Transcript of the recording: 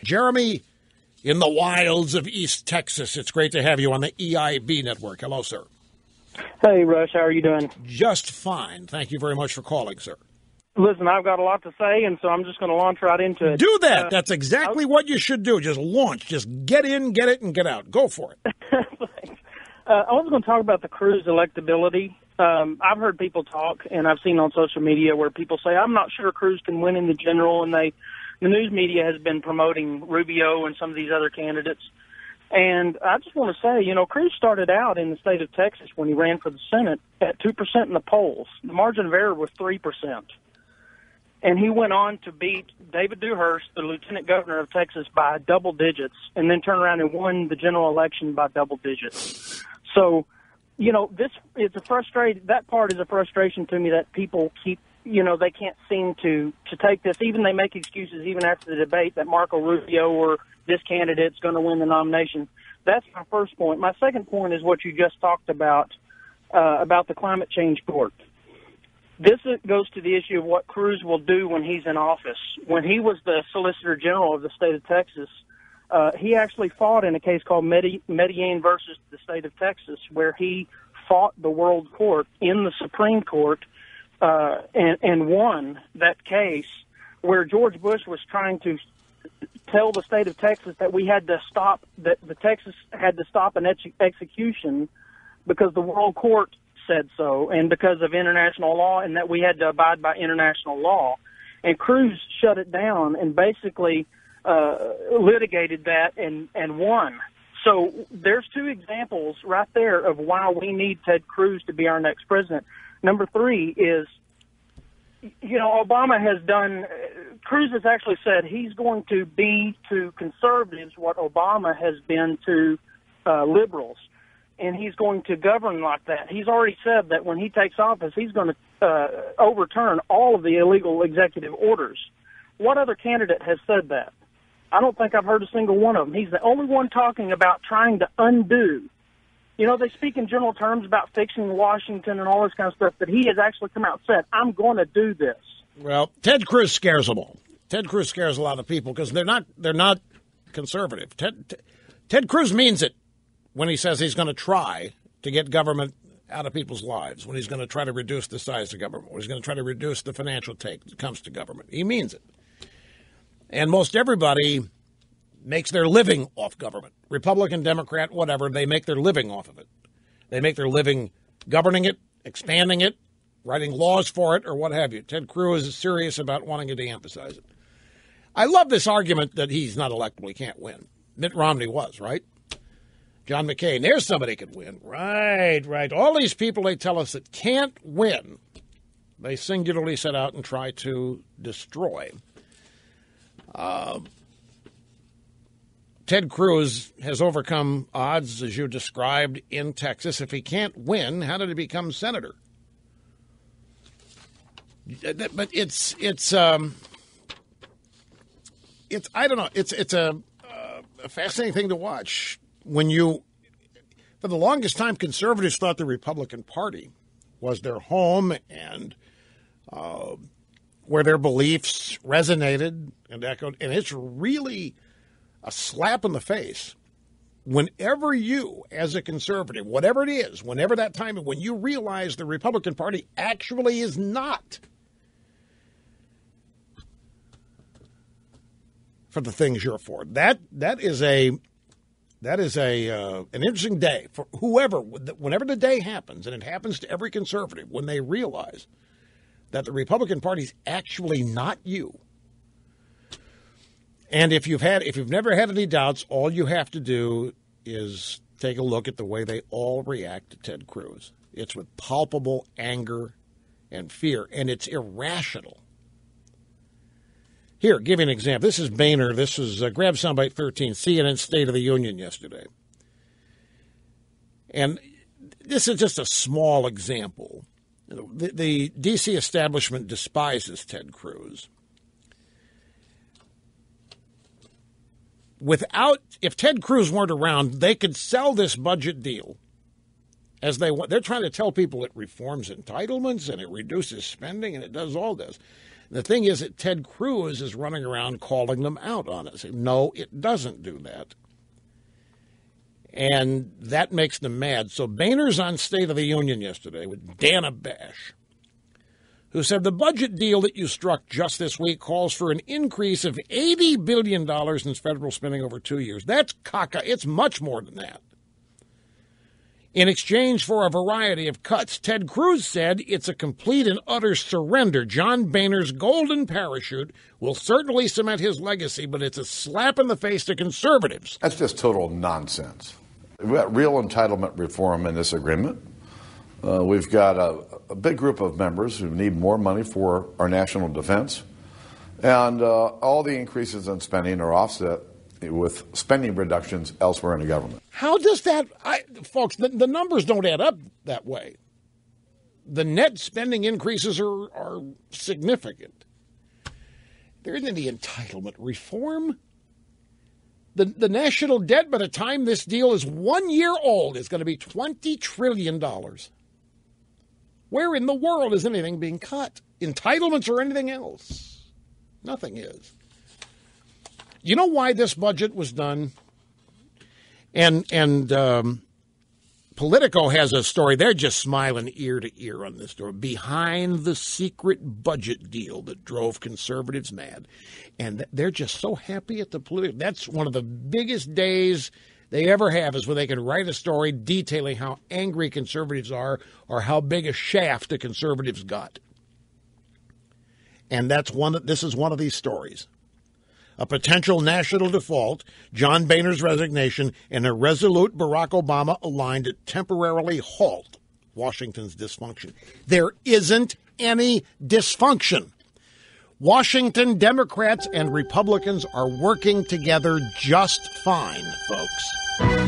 Jeremy in the wilds of East Texas. It's great to have you on the EIB network. Hello, sir. Hey, Rush. How are you doing? Just fine. Thank you very much for calling, sir. Listen, I've got a lot to say, and so I'm just going to launch right into it. Do that. That's exactly what you should do. Just launch. Just get in, get it, and get out. Go for it. Thanks. I was going to talk about the Cruz electability. I've heard people talk, and I've seen on social media where people say, I'm not sure Cruz can win in the general, and the news media has been promoting Rubio and some of these other candidates. And I just want to say, Cruz started out in the state of Texas when he ran for the Senate at 2% in the polls. The margin of error was 3%. And he went on to beat David Dewhurst, the lieutenant governor of Texas, by double digits, and then turned around and won the general election by double digits. So, this is that part is a frustration to me that people keep, they can't seem to take this. Even they make excuses even after the debate that Marco Rubio or this candidate's going to win the nomination. That's my first point. My second point is what you just talked about the climate change court. This goes to the issue of what Cruz will do when he's in office. When he was the Solicitor General of the state of Texas, he actually fought in a case called Medellin versus the state of Texas, where he fought the World Court in the Supreme Court and won that case, where George Bush was trying to tell the state of Texas that the Texas had to stop an execution because the World Court said so, and because of international law, and that we had to abide by international law. And Cruz shut it down and basically litigated that and won. So there's two examples right there of why we need Ted Cruz to be our next president. Number three is, Obama has done, Cruz has actually said he's going to be to conservatives what Obama has been to liberals. And he's going to govern like that. He's already said that when he takes office, he's going to overturn all of the illegal executive orders. What other candidate has said that? I don't think I've heard a single one of them. He's the only one talking about trying to undo. They speak in general terms about fixing Washington and all this kind of stuff, but he has actually come out and said, I'm going to do this. Well, Ted Cruz scares them all. Ted Cruz scares a lot of people because they're not conservative. Ted Cruz means it when he says he's going to try to get government out of people's lives, when he's going to try to reduce the size of government, when he's going to try to reduce the financial take that comes to government. He means it. And most everybody makes their living off government. Republican, Democrat, whatever, they make their living off of it. They make their living governing it, expanding it, writing laws for it, or what have you. Ted Cruz is serious about wanting to de-emphasize it. I love this argument that he's not electable, he can't win. Mitt Romney was, right? John McCain, there's somebody could win. Right. All these people they tell us that can't win, they singularly set out and try to destroy. Ted Cruz has overcome odds, as you described, in Texas. If he can't win, how did he become senator? But it's I don't know. It's a fascinating thing to watch. For the longest time, conservatives thought the Republican Party was their home and where their beliefs resonated and echoed. And it's really a slap in the face whenever you, as a conservative, whatever it is, whenever that time, when you realize the Republican Party actually is not for the things you're for. That is an interesting day for whoever, whenever the day happens, and it happens to every conservative, when they realize that the Republican Party is actually not you. And if you've never had any doubts, all you have to do is take a look at the way they all react to Ted Cruz. It's with palpable anger and fear, and it's irrational. Here, give you an example. This is Boehner. This is Grab Soundbite 13, CNN State of the Union yesterday. And this is just a small example. The D.C. establishment despises Ted Cruz. If Ted Cruz weren't around, they could sell this budget deal as they want. They're trying to tell people it reforms entitlements and it reduces spending and it does all this. The thing is that Ted Cruz is running around calling them out on it. Saying, no, it doesn't do that. And that makes them mad. So Boehner's on State of the Union yesterday with Dana Bash, who said the budget deal that you struck just this week calls for an increase of $80 billion in federal spending over 2 years. That's caca. It's much more than that. In exchange for a variety of cuts, Ted Cruz said it's a complete and utter surrender. John Boehner's golden parachute will certainly cement his legacy, but it's a slap in the face to conservatives. That's just total nonsense. We've got real entitlement reform in this agreement. We've got a big group of members who need more money for our national defense. And all the increases in spending are offset with spending reductions elsewhere in the government. How does that, folks, the numbers don't add up that way. The net spending increases are significant. There isn't any entitlement reform. The national debt, by the time this deal is 1 year old, is going to be $20 trillion. Where in the world is anything being cut? Entitlements or anything else? Nothing is. You know why this budget was done? And Politico has a story. They're just smiling ear to ear on this story. Behind the secret budget deal that drove conservatives mad. And they're just so happy at the Politico. That's one of the biggest days they ever have, is when they can write a story detailing how angry conservatives are or how big a shaft the conservatives got. And this is one of these stories. A potential national default, John Boehner's resignation, and a resolute Barack Obama aligned to temporarily halt Washington's dysfunction. There isn't any dysfunction. Washington Democrats and Republicans are working together just fine, folks.